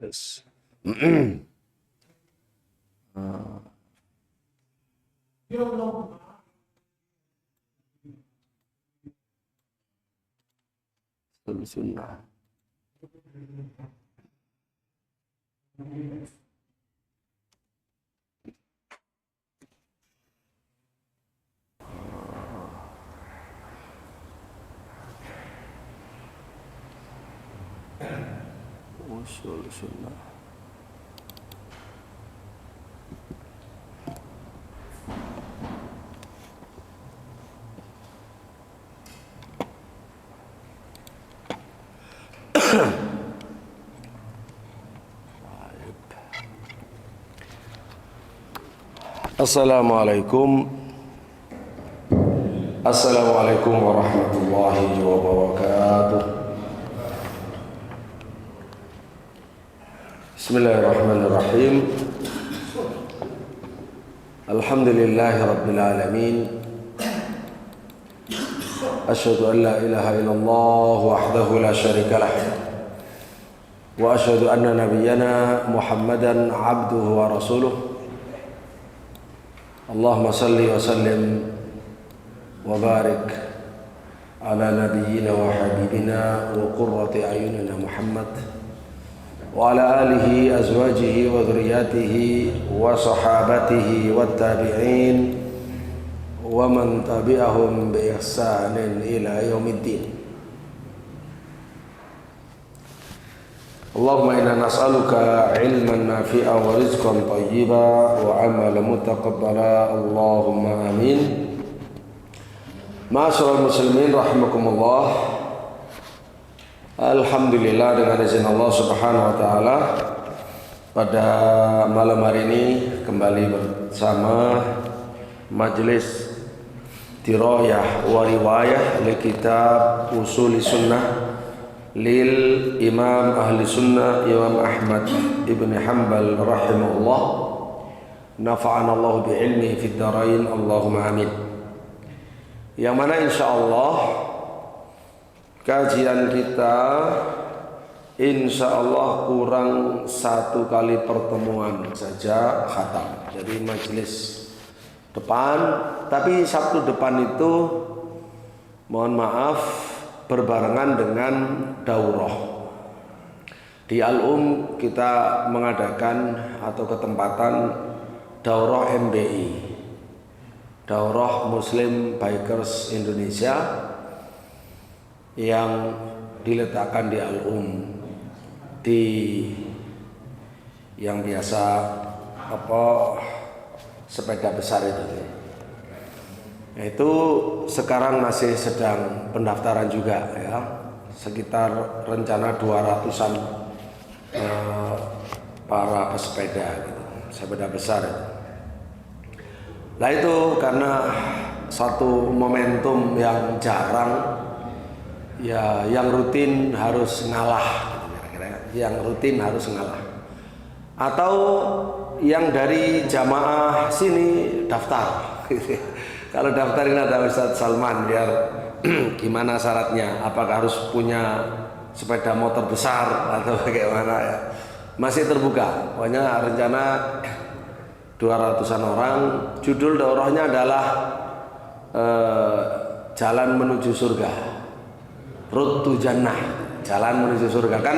Yes. Sunnah. Usul sunnah. Assalamualaikum warahmatullahi wabarakatuh. Bismillahirrahmanirrahim. Alhamdulillahi rabbil alamin. Asyhadu an la ilaha illallah wahdahu la syarika lah. Wa asyhadu anna nabiyyana Muhammadan abduhu wa rasuluh. Allahumma salli wa sallim wa barik ala nabiyyina wa habibina wa qurrati ayunina Muhammad wa ala alihi azwajihi wa dhurriyyatihi wa sahabatihi wa tabi'in wa man tabi'ahum bi ihsanin ila yaumiddin. Allahumma inna nas'aluka ilman nafi'an wa rizqan thayyiban wa amalan mutaqabbala. Allahumma amin. Ma'asyiral muslimin rahimakumullah. Alhamdulillah, dengan izin Allah Subhanahu wa taala, pada malam hari ini kembali bersama majelis dirayah wa riwayah li kitab Ushul Sunnah lil Imam Ahli Sunnah Imam Ahmad ibn Hanbal rahimahullah. Nafa'ana Allah bi ilmihi fid dharain, Allahumma amin. Yang mana insyaallah kajian kita insyaallah kurang satu kali pertemuan saja khatam. Jadi majelis depan, tapi Sabtu depan itu mohon maaf berbarengan dengan daurah. Di Al-Um kita mengadakan atau ketempatan daurah MBI, Daurah Muslim Bikers Indonesia, yang diletakkan di Al-Um, di yang biasa sepeda besar itu sekarang masih sedang pendaftaran juga ya, sekitar rencana 200-an para pesepeda gitu, sepeda besar itu. Nah itu karena satu momentum yang jarang ya, yang rutin harus ngalah gitu, kira-kira yang rutin harus ngalah, atau yang dari jamaah sini daftar gitu. Kalau daftarin ada Ustadz Salman, biar gimana syaratnya, apakah harus punya sepeda motor besar atau bagaimana ya, masih terbuka. Pokoknya rencana 200-an orang. Judul daurahnya adalah Jalan Menuju Surga, Road to Jannah, Jalan Menuju Surga. Kan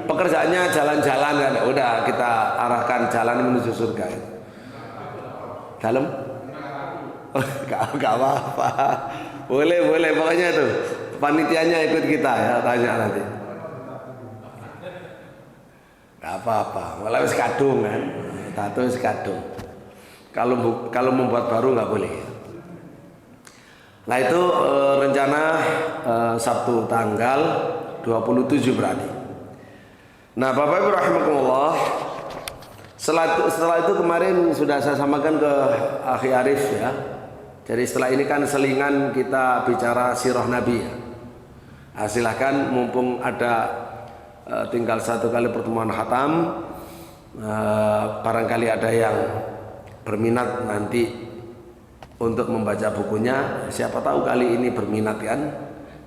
pekerjaannya jalan-jalan kan, udah kita arahkan jalan menuju surga. Dalam? Gak apa-apa, boleh pokoknya tuh panitianya ikut kita ya, tanya nanti. Gak apa-apa, malah wis kadung kan, tato wis kadung. Kalau membuat baru nggak boleh. Nah itu rencana Sabtu tanggal 27 berarti. Nah Bapak Ibu rahimakumullah, setelah itu kemarin sudah saya samakan ke Akhi Arif ya. Jadi setelah ini kan selingan kita bicara sirah Nabi ya. Nah, silahkan mumpung ada tinggal satu kali pertemuan khatam, barangkali ada yang berminat nanti untuk membaca bukunya, siapa tahu kali ini berminat kan.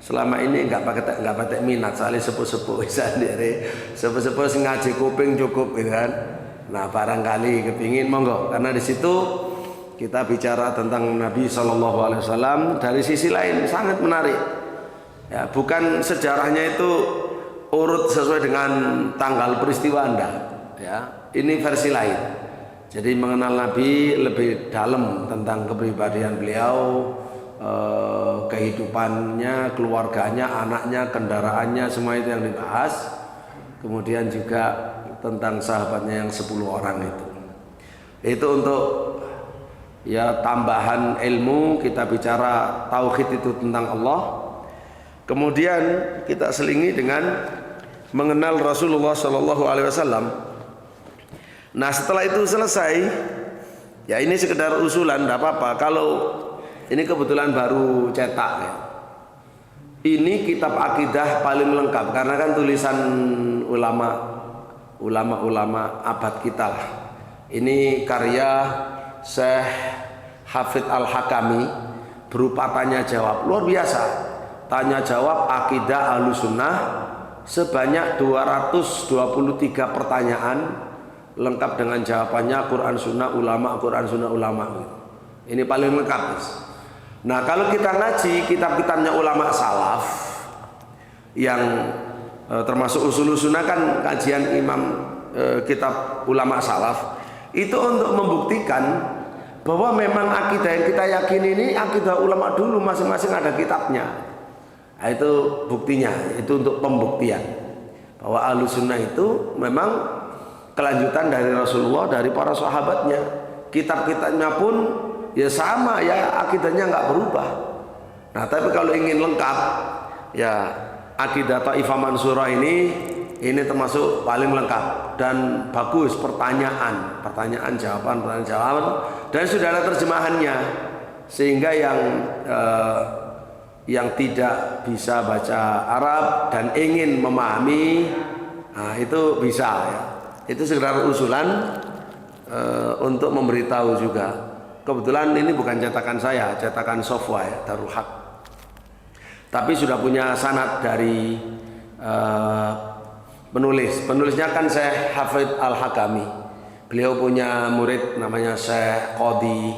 selama ini nggak pakai minat, soalnya sepuh-sepuh sendiri, sepuh-sepuh ngaji kuping cukup gitu kan. Nah barangkali kepingin monggo, karena di situ kita bicara tentang Nabi Shallallahu Alaihi Wasallam dari sisi lain sangat menarik. Ya, bukan sejarahnya itu urut sesuai dengan tanggal peristiwa Anda. Ya, ini versi lain. Jadi mengenal Nabi lebih dalam tentang kepribadian beliau, kehidupannya, keluarganya, anaknya, kendaraannya, semua itu yang dibahas. Kemudian juga tentang sahabatnya yang 10 orang itu. Itu untuk ya tambahan ilmu. Kita bicara tauhid itu tentang Allah. Kemudian kita selingi dengan mengenal Rasulullah Shallallahu Alaihi Wasallam. Nah setelah itu selesai, ya ini sekedar usulan, tidak apa-apa. Kalau ini kebetulan baru cetak ya. Ini kitab akidah paling lengkap karena kan tulisan ulama abad kita lah. Ini karya Syekh Hafidz Al-Hakami berupa tanya jawab luar biasa. Tanya jawab akidah Ahlussunnah sebanyak 223 pertanyaan lengkap dengan jawabannya, Quran Sunnah Ulama, Quran Sunnah Ulama gitu. Ini paling lengkap guys. Nah kalau kita ngaji kitab-kitabnya ulama salaf yang termasuk usul sunnah kan kajian imam kitab ulama salaf itu untuk membuktikan bahwa memang akidah yang kita yakini ini akidah ulama dulu, masing-masing ada kitabnya. Nah, itu buktinya, itu untuk pembuktian bahwa Ahlussunnah itu memang kelanjutan dari Rasulullah, dari para sahabatnya. Kitab-kitabnya pun ya sama ya, akidahnya nggak berubah. Nah tapi kalau ingin lengkap ya akidah Taifah Mansurah ini termasuk paling lengkap dan bagus. Pertanyaan jawaban dan sudah ada terjemahannya, sehingga yang tidak bisa baca Arab dan ingin memahami, nah itu bisa ya. Itu sekedar usulan untuk memberitahu juga. Kebetulan ini bukan cetakan saya, cetakan Sofwa ya, Darul Haq. Tapi sudah punya sanad dari penulis. Penulisnya kan Syekh Hafidz Al-Hakami. Beliau punya murid namanya Syekh Qadi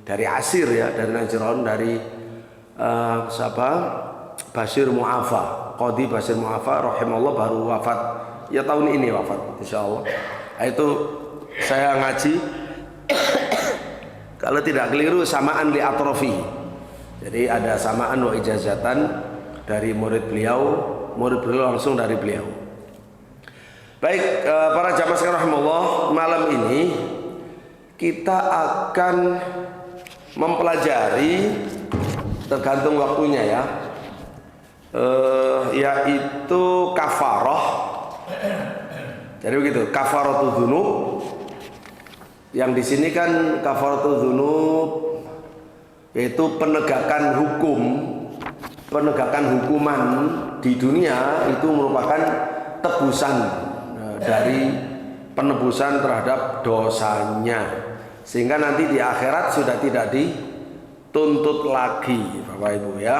dari Asir ya, dari Najran, dari siapa? Bashir Mu'afa. Qadi Bashir Mu'afa rahimahullah baru wafat ya, tahun ini wafat insyaallah. Itu saya ngaji kalau tidak keliru samaan li atrofi. Jadi ada samaan wa ijazatan dari murid beliau langsung dari beliau. Baik, para jamaah sekalian rahimallah, malam ini kita akan mempelajari, tergantung waktunya ya, yaitu kafarah. Jadi begitu, kafaratul dzunub. Yang di sini kan kafaratul dzunub yaitu penegakan hukuman di dunia itu merupakan tebusan dari penebusan terhadap dosanya, sehingga nanti di akhirat sudah tidak dituntut lagi, Bapak Ibu ya.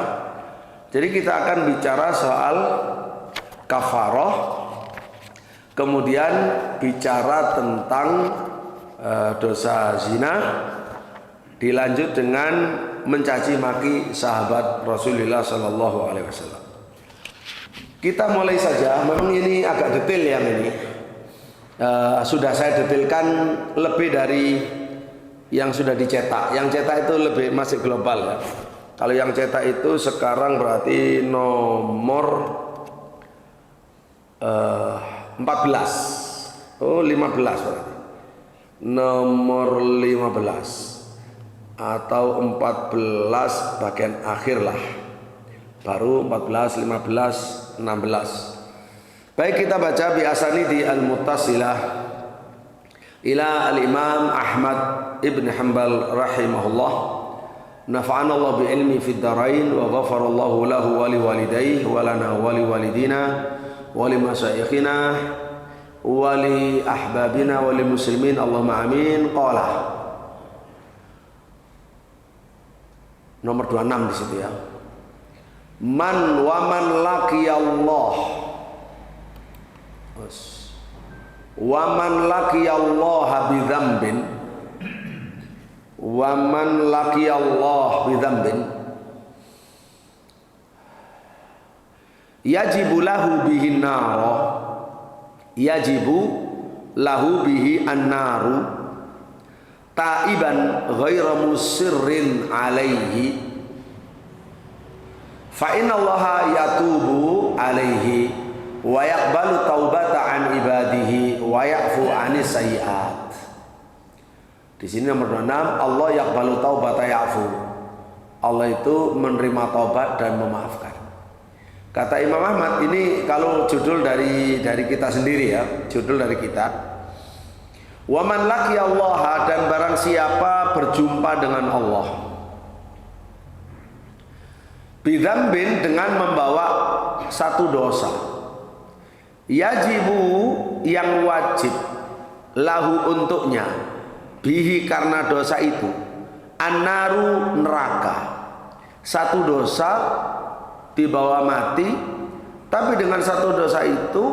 Jadi kita akan bicara soal kafarah, kemudian bicara tentang dosa zina, dilanjut dengan mencaci maki sahabat Rasulullah Shallallahu Alaihi Wasallam. Kita mulai saja. Memang ini agak detail yang ini. Sudah saya detailkan lebih dari yang sudah dicetak. Yang cetak itu lebih masih global ya. Kalau yang cetak itu sekarang berarti nomor 14. Oh 15 berarti. Nomor 15 atau 14 bagian akhir lah, baru 14, 15, 16. Baik, kita baca biasani di Al-Muttasilah ila Al-Imam Ahmad Ibn Hanbal rahimahullah, nafa'ana Allah bi ilmi fid darain wa ghafarallahu lahu wa li walidayhi wa lana wa li walidina wa li masyayikhina wa li ahbabina wa li muslimin Allahumma amin. Qala nomor 26 di situ ya. Man wa man laqiyallah. Wa man laqiyallaha bi dzambin. Wa man laqiyallah bi dzambin. Yajibu lahu bihi naro. Yajibu lahu bihi an-naru. Taiban ghaira musirrin alaihi. Fa innallaha yatubu alaihi wa yaqbalu taubata an ibadihi wa ya'fu anis sayyi'at. Di sini nomor 26, Allah yaqbalu taubata ya'fu. Allah itu menerima taubat dan memaafkan. Kata Imam Ahmad, ini kalau judul dari kita sendiri ya, judul dari kita. Wa man laqiyallaha, dan barang siapa berjumpa dengan Allah bidzambin, dengan membawa satu dosa, yajibu, yang wajib, lahu, untuknya, bihi, karena dosa itu, an-naru, neraka. Satu dosa dibawa mati, tapi dengan satu dosa itu,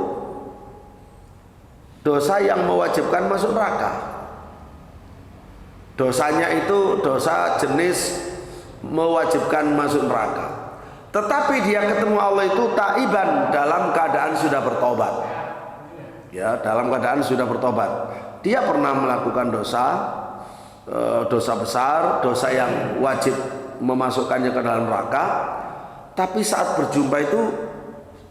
dosa yang mewajibkan masuk neraka. Dosanya itu dosa jenis mewajibkan masuk neraka. Tetapi dia ketemu Allah itu taiban, dalam keadaan sudah bertobat. Ya, dalam keadaan sudah bertobat. Dia pernah melakukan dosa, dosa besar, dosa yang wajib memasukkannya ke dalam neraka. Tapi saat berjumpa itu,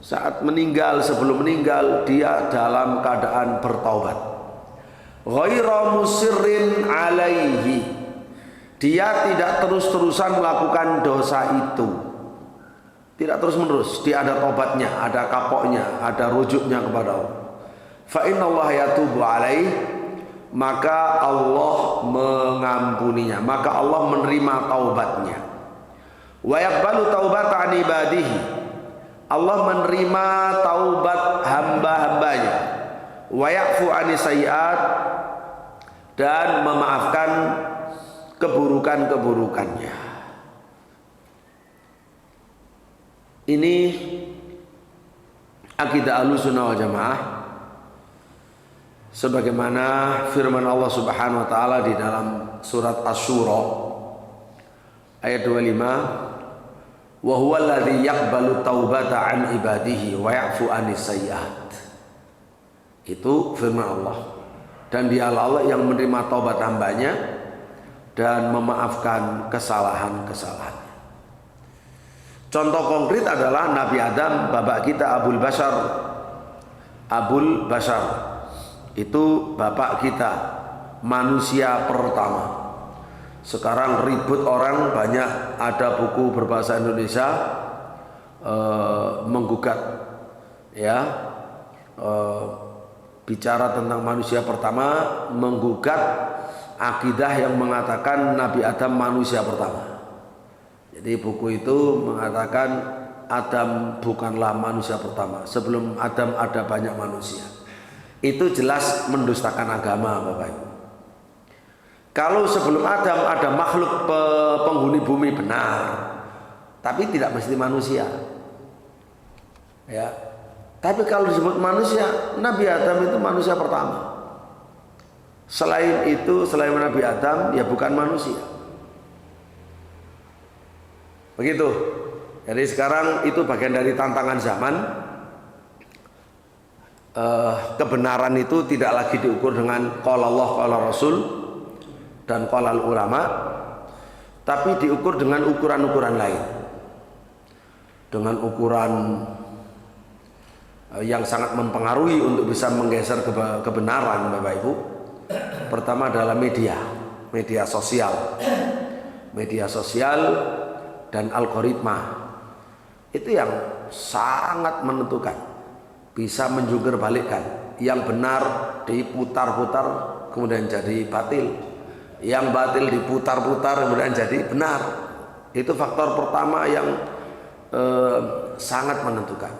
saat meninggal, sebelum meninggal, dia dalam keadaan bertaubat. Ghaira musirrin alaihi. Dia tidak terus-terusan melakukan dosa itu. Tidak terus-menerus, dia ada tobatnya, ada kapoknya, ada rujuknya kepada Allah. Fa innallaha yatubu alaih, maka Allah mengampuninya, maka Allah menerima taubatnya. Wa yaqbalu taubata an ibadihi, Allah menerima taubat hamba-hambanya. Wa ya'fu anis sayyi'at, dan memaafkan keburukan-keburukannya. Ini akidah Ahlussunnah wal Jamaah, sebagaimana firman Allah Subhanahu wa taala di dalam surat Asy-Syura ayat 25, wa huwal ladzi yaqbalu taubata an ibadihi wa ya'fu anis sayyi'at. Itu firman Allah. Dan dialah Allah yang menerima taubat hambanya dan memaafkan kesalahan-kesalahan. Contoh konkret adalah Nabi Adam, bapak kita Abul Bashar. Abul Bashar itu bapak kita, manusia pertama. Sekarang ribut orang, banyak ada buku berbahasa Indonesia menggugat, ya, bicara tentang manusia pertama, menggugat akidah yang mengatakan Nabi Adam manusia pertama. Jadi buku itu mengatakan Adam bukanlah manusia pertama. Sebelum Adam ada banyak manusia. Itu jelas mendustakan agama, Bapak Ibu. Kalau sebelum Adam ada makhluk penghuni bumi, benar, tapi tidak mesti manusia. Ya. Tapi kalau disebut manusia, Nabi Adam itu manusia pertama. Selain itu, selain Nabi Adam, ya bukan manusia. Begitu. Jadi sekarang itu bagian dari tantangan zaman. Kebenaran itu tidak lagi diukur dengan qala Allah, qala Rasul dan qala ulama, tapi diukur dengan ukuran-ukuran lain. Dengan ukuran yang sangat mempengaruhi untuk bisa menggeser kebenaran, Bapak Ibu. Pertama adalah media sosial. Media sosial dan algoritma itu yang sangat menentukan, bisa menjungkir balikkan. Yang benar diputar-putar kemudian jadi batil, yang batil diputar-putar kemudian jadi benar. Itu faktor pertama yang sangat menentukan.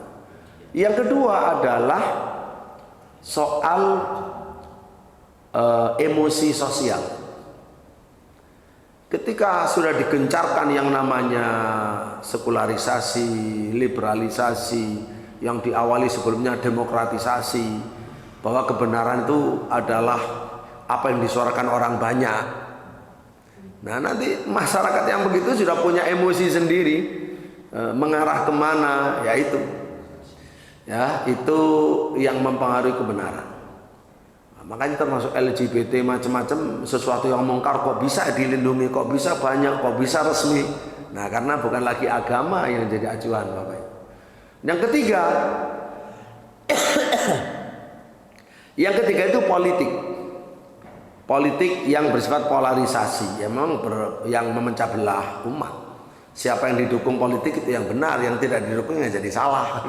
Yang kedua adalah soal emosi sosial. ketika sudah digencarkan yang namanya sekularisasi, liberalisasi, yang diawali sebelumnya demokratisasi, bahwa kebenaran itu adalah apa yang disuarakan orang banyak. Nah, nanti masyarakat yang begitu sudah punya emosi sendiri, mengarah kemana, ya itu yang mempengaruhi kebenaran. Nah, makanya termasuk LGBT macam-macam, sesuatu yang mungkar kok bisa dilindungi, kok bisa banyak, kok bisa resmi. Nah, karena bukan lagi agama yang jadi acuan, Bapak. Yang ketiga, yang ketiga itu politik yang bersifat polarisasi, yang memecah belah umat. Siapa yang didukung politik itu yang benar, yang tidak didukung jadi salah.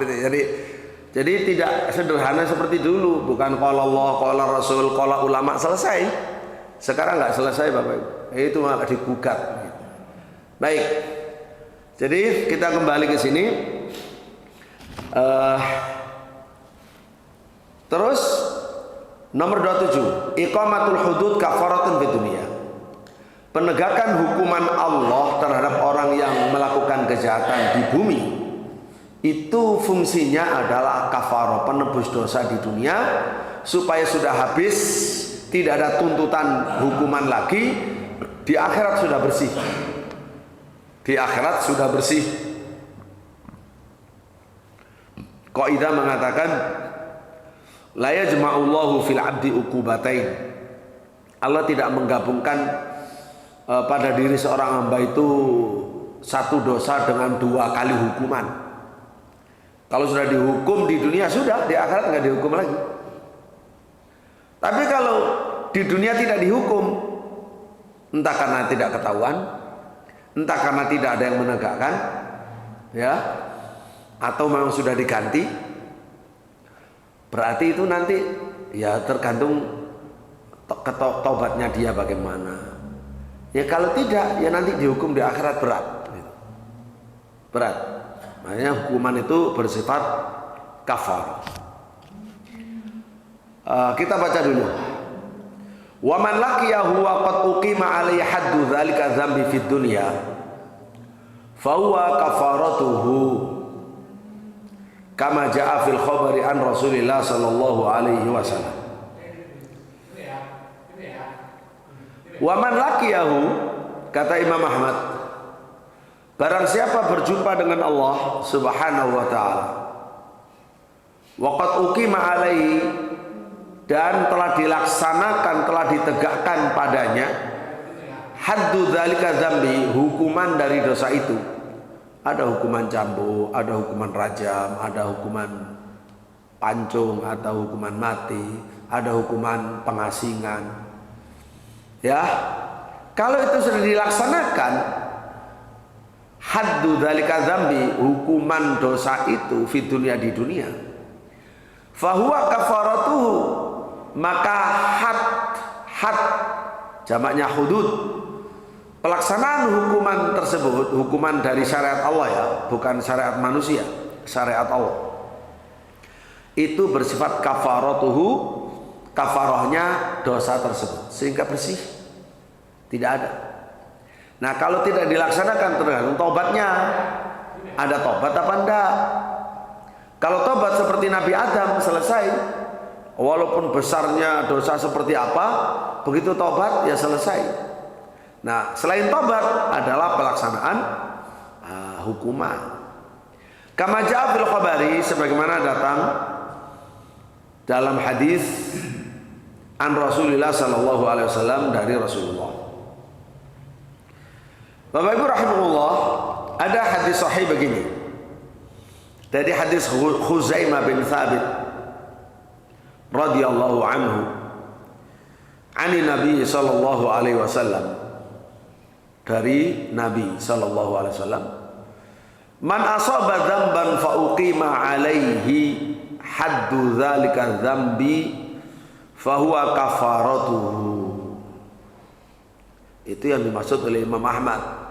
Jadi tidak sederhana seperti dulu, bukan qala Allah, qala Rasul, qala ulama selesai. Sekarang nggak selesai, Bapak Ibu. Itu malah digugat. Baik. Jadi kita kembali ke sini. Terus nomor 27, iqamatul hudud kafaratun fid dunya. Penegakan hukuman Allah terhadap orang yang melakukan kejahatan di bumi itu fungsinya adalah kafarah, penebus dosa di dunia, supaya sudah habis, tidak ada tuntutan hukuman lagi, di akhirat sudah bersih. Di akhirat sudah bersih. Qaidah mengatakan la yajma'ullahu fil 'abdi uqubatain. Allah tidak menggabungkan pada diri seorang hamba itu satu dosa dengan dua kali hukuman. Kalau sudah dihukum di dunia sudah, di akhirat nggak dihukum lagi. Tapi kalau di dunia tidak dihukum, entah karena tidak ketahuan, entah karena tidak ada yang menegakkan, ya, atau memang sudah diganti, berarti itu nanti ya tergantung tobatnya dia bagaimana. Ya kalau tidak, ya nanti dihukum di akhirat berat. Berat. Makanya hukuman itu bersifat kafar. Kita baca dulu. Wa man laqiyahu wa qad uqima alaihi haddu dzalika dzambi fid dunya fa huwa kafaratuhu kama jaa fil khabari an Rasulillah sallallahu alaihi wasallam. Wa man laqiyahu, kata Imam Ahmad, barang siapa berjumpa dengan Allah Subhanahu wa taala, wa qad uqima alaihi, dan telah dilaksanakan, telah ditegakkan padanya haddu dzalika dzambi, hukuman dari dosa itu. Ada hukuman cambuk, ada hukuman rajam, ada hukuman pancung, ada hukuman mati, ada hukuman pengasingan. Ya, kalau itu sudah dilaksanakan haddu dzalika dzambi, hukuman dosa itu di dunia, fahuwa kafaratuhu, maka had jamaknya hudud, pelaksanaan hukuman tersebut, hukuman dari syariat Allah ya, bukan syariat manusia, syariat Allah, itu bersifat kafaratuhu, kafarahnya dosa tersebut, sehingga bersih, tidak ada. Nah, kalau tidak dilaksanakan tergantung tobatnya, ada tobat apa enggak. Kalau tobat seperti Nabi Adam, selesai. Walaupun besarnya dosa seperti apa, begitu tobat ya selesai. Nah, selain tobat adalah pelaksanaan hukuman. Kama jaa fil khabari, sebagaimana datang dalam hadis an Rasulillah sallallahu alaihi wasallam, dari Rasulullah. Bapak Ibu rahimahullah, ada hadis sahih begini. Dari hadis Khuzaimah bin Thabit radhiyallahu anhu, ani Nabi sallallahu alaihi wasallam, dari Nabi sallallahu alaihi wasallam, man asaba dzamban fa uqima alaihi haddu dzalika dzambi fa huwa kafaratuhu. Itu yang dimaksud oleh Imam Ahmad.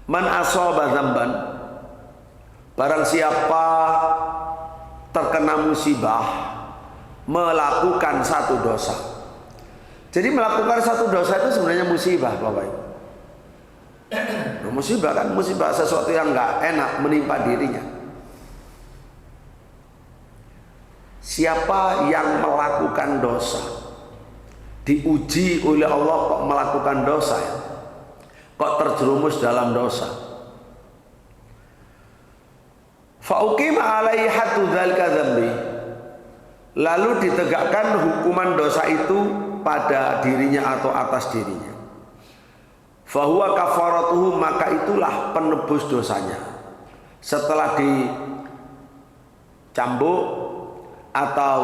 Man asaba dzamban, barang siapa terkena musibah melakukan satu dosa. Jadi melakukan satu dosa itu sebenarnya musibah, Bapak Ibu. Nah, musibah kan musibah, sesuatu yang nggak enak menimpa dirinya. Siapa yang melakukan dosa, diuji oleh Allah kok melakukan dosa, kok terjerumus dalam dosa. Fa'uqima alaihi haddu dzalika dzambi, lalu ditegakkan hukuman dosa itu pada dirinya atau atas dirinya. Fahuwa kafaratuhu, maka itulah penebus dosanya. Setelah dicambuk atau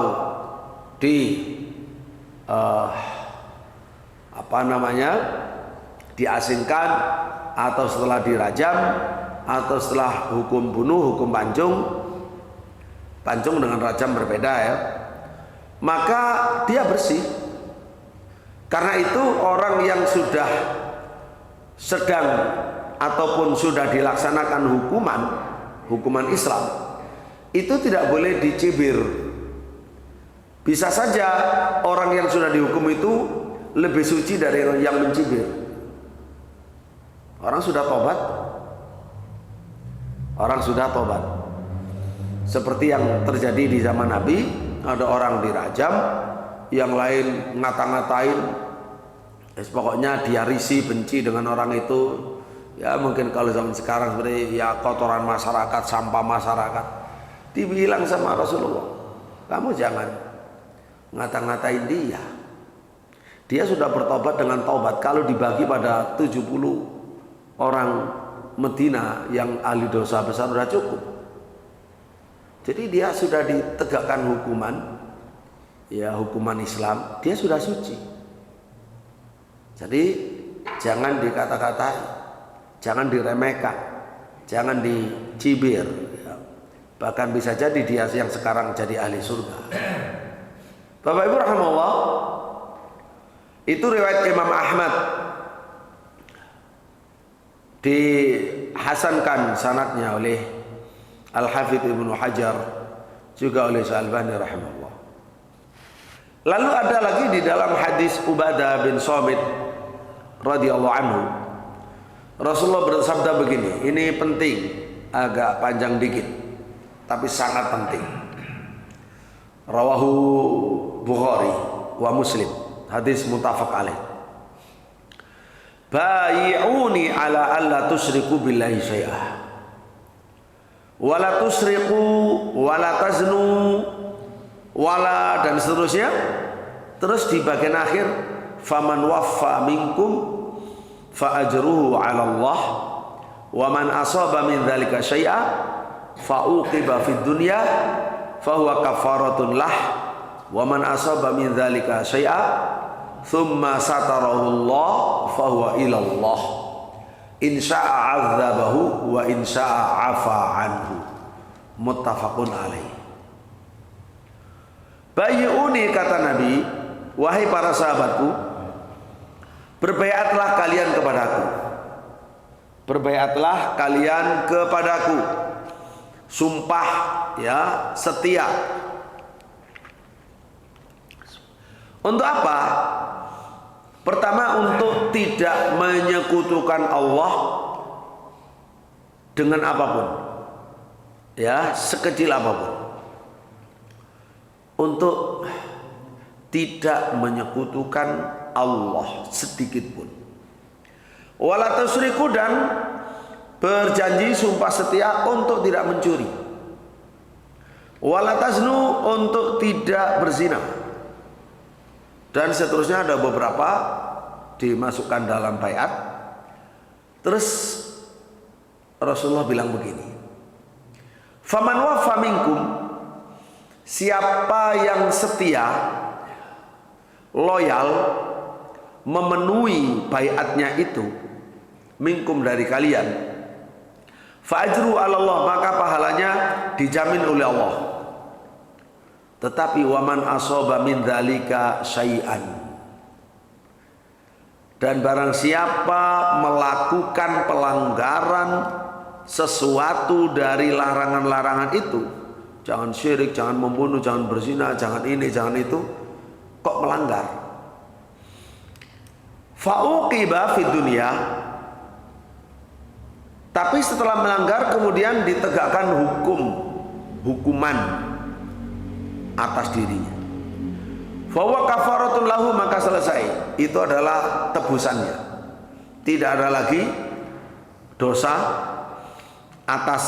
diasingkan, atau setelah dirajam, atau setelah hukum bunuh, hukum pancung dengan rajam berbeda ya, maka dia bersih. Karena itu orang yang sudah sedang ataupun sudah dilaksanakan hukuman Islam itu tidak boleh dicibir. Bisa saja orang yang sudah dihukum itu lebih suci dari yang mencibir. Orang sudah tobat. Seperti yang terjadi di zaman Nabi, ada orang dirajam, yang lain ngata-ngatain, pokoknya dia risih, benci dengan orang itu. Ya mungkin kalau zaman sekarang seperti ya kotoran masyarakat, sampah masyarakat. Dibilang sama Rasulullah, kamu jangan ngata-ngatain dia. Dia sudah bertobat dengan taubat. Kalau dibagi pada 70 orang Medina yang ahli dosa besar sudah cukup. Jadi dia sudah ditegakkan hukuman, ya hukuman Islam, dia sudah suci. Jadi jangan dikata-katai, jangan diremehkan, jangan dicibir. Bahkan bisa jadi dia yang sekarang jadi ahli surga. Bapak Ibu rahimahullah, itu riwayat Imam Ahmad, dihasankan sanadnya oleh Al-Hafidz Ibnu Hajar, juga oleh Al-Albani rahimahullah. Lalu ada lagi di dalam hadis Ubadah bin Samit radhiyallahu anhu, Rasulullah bersabda begini, ini penting, agak panjang dikit tapi sangat penting. Rawahu Bukhari wa Muslim, hadis muttafaq alaih. Bai'uni ala alla tusyriku billahi syai'ah wa la tusriqu wa la taznu wala, dan seterusnya. Terus di bagian akhir, faman waffa minkum fa ajruhu 'ala Allah wa man asaba min dzalika syai'a fa uqiba fid dunya fa huwa kafaratun lah wa man asaba min dzalika syai'a thumma satarahu Allah fa huwa ila Allah in syaa'a 'adzabahu wa in syaa'a 'afa 'anhu. Muttafaqun alaih. Bayyuni, kata Nabi, wahai para sahabatku, berbaiatlah kalian kepadaku. Berbaiatlah kalian kepadaku. Sumpah ya, setia. Untuk apa? Pertama, untuk tidak menyekutukan Allah dengan apapun. Ya, sekecil apapun. Untuk tidak menyekutukan Allah sedikit pun. Wala tusyriku, dan berjanji sumpah setia untuk tidak mencuri. Wala taznu, untuk tidak berzina. Dan seterusnya ada beberapa dimasukkan dalam baiat. Terus Rasulullah bilang begini, faman wafa minkum, siapa yang setia, loyal, memenuhi baiatnya itu, minkum dari kalian, fa ajru 'ala Allah, maka pahalanya dijamin oleh Allah. Tetapi waman asaba min dzalika syai'an, dan barang siapa melakukan pelanggaran sesuatu dari larangan-larangan itu, jangan syirik, jangan membunuh, jangan berzina, jangan ini, jangan itu, kok melanggar, fauqiba fid dunya, Tapi setelah melanggar kemudian ditegakkan hukuman atas dirinya. Fahuwa kafaratun lahu, maka selesai. Itu adalah tebusannya. Tidak ada lagi dosa atas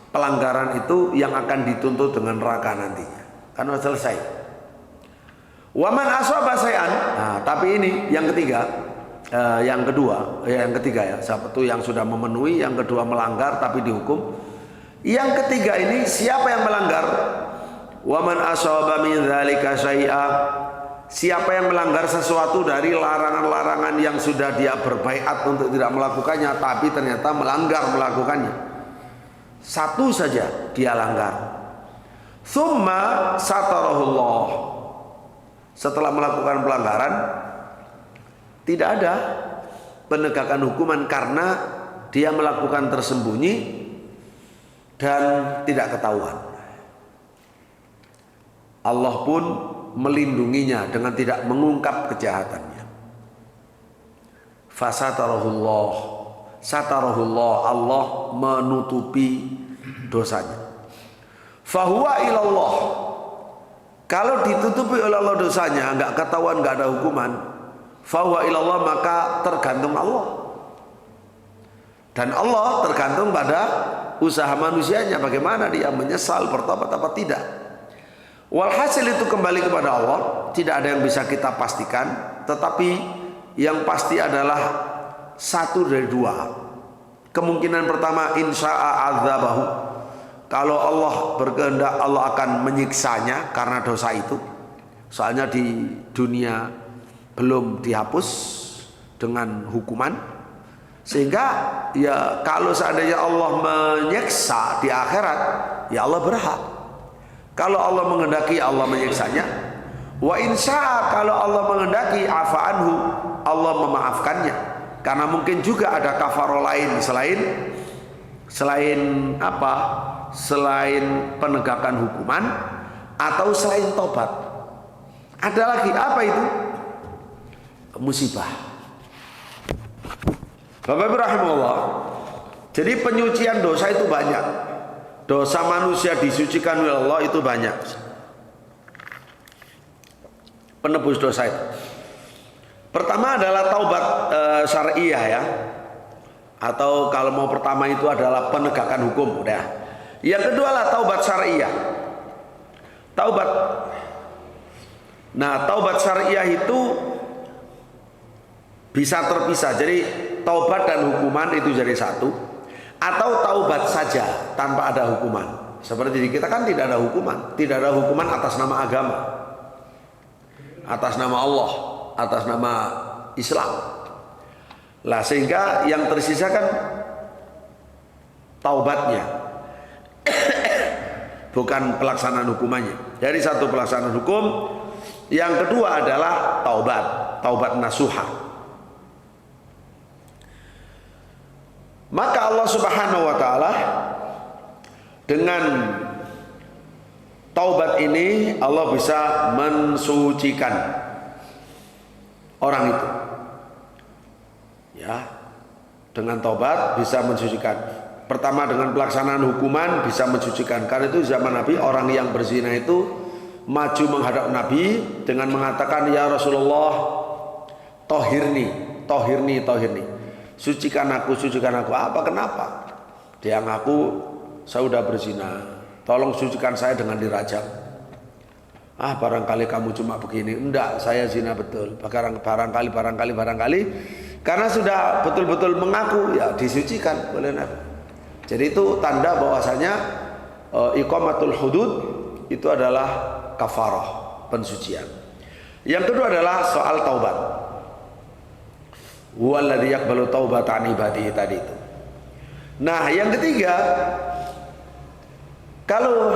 pelanggaran itu yang akan dituntut dengan neraka nantinya. Karena selesai. Waman asaba sayan. Nah, tapi ini yang ketiga, yang ketiga ya. Satu yang sudah memenuhi, yang kedua melanggar tapi dihukum. Yang ketiga ini siapa yang melanggar? Waman asaba min dzalika syai'a. Siapa yang melanggar sesuatu dari larangan-larangan yang sudah dia berbaiat untuk tidak melakukannya, tapi ternyata melanggar melakukannya. Satu saja dia langgar. Tsumma satarahullah. Setelah melakukan pelanggaran, tidak ada penegakan hukuman karena dia melakukan tersembunyi dan tidak ketahuan. Allah pun melindunginya dengan tidak mengungkap kejahatannya. Fasatarahullah, satarahullah, Allah menutupi dosanya. Fahuwa ilallah. Kalau ditutupi oleh Allah dosanya, nggak ketahuan, nggak ada hukuman, fahuwa ilallah, maka tergantung Allah. Dan Allah tergantung pada usaha manusianya, bagaimana dia menyesal, bertobat apa tidak. Walhasil itu kembali kepada Allah. Tidak ada yang bisa kita pastikan, tetapi yang pasti adalah satu dari dua. Kemungkinan pertama, insya'a adzabahu. Kalau Allah berkehendak, Allah akan menyiksanya karena dosa itu. Soalnya di dunia belum dihapus dengan hukuman, sehingga ya kalau seandainya Allah menyiksa di akhirat, ya Allah berhak. Kalau Allah menghendaki, Allah menyiksanya. Wa insya, kalau Allah menghendaki, afa anhu, Allah memaafkannya. Karena mungkin juga ada kafarah lain selain apa? Selain penegakan hukuman atau selain tobat. Ada lagi, apa itu? Musibah. Bapak Ibu rahimahullah. Jadi penyucian dosa itu banyak. Dosa manusia disucikan oleh Allah itu banyak. Penebus dosa itu. Pertama adalah taubat syariah ya. Atau kalau mau pertama itu adalah penegakan hukum, udah. Yang kedua adalah taubat syariah. Taubat. Nah, taubat syariah itu bisa terpisah. Jadi taubat dan hukuman itu jadi satu. Atau taubat saja tanpa ada hukuman. Seperti di kita kan tidak ada hukuman. Tidak ada hukuman atas nama agama, atas nama Allah, atas nama Islam. Lah sehingga yang tersisa kan taubatnya, bukan pelaksanaan hukumannya. Jadi satu pelaksanaan hukum, yang kedua adalah taubat nasuha. Maka Allah Subhanahu wa taala dengan taubat ini Allah bisa mensucikan orang itu. Ya. Dengan taubat bisa mensucikan. Pertama dengan pelaksanaan hukuman bisa mensucikan. Karena itu zaman Nabi orang yang berzina itu maju menghadap Nabi dengan mengatakan, ya Rasulullah, tohirni, sucikan aku. Apa, kenapa? Dia ngaku, saya sudah berzina, tolong sucikan saya dengan dirajam. Barangkali kamu cuma begini. Enggak, saya zina betul. Barangkali. Karena sudah betul-betul mengaku, ya disucikan oleh Nabi. Jadi itu tanda bahwasanya iqamatul hudud itu adalah kafarah, pensucian. Yang kedua adalah soal taubat. Huwallazi yaqbalu taubatan ibadihi tadi itu. Nah, yang ketiga, kalau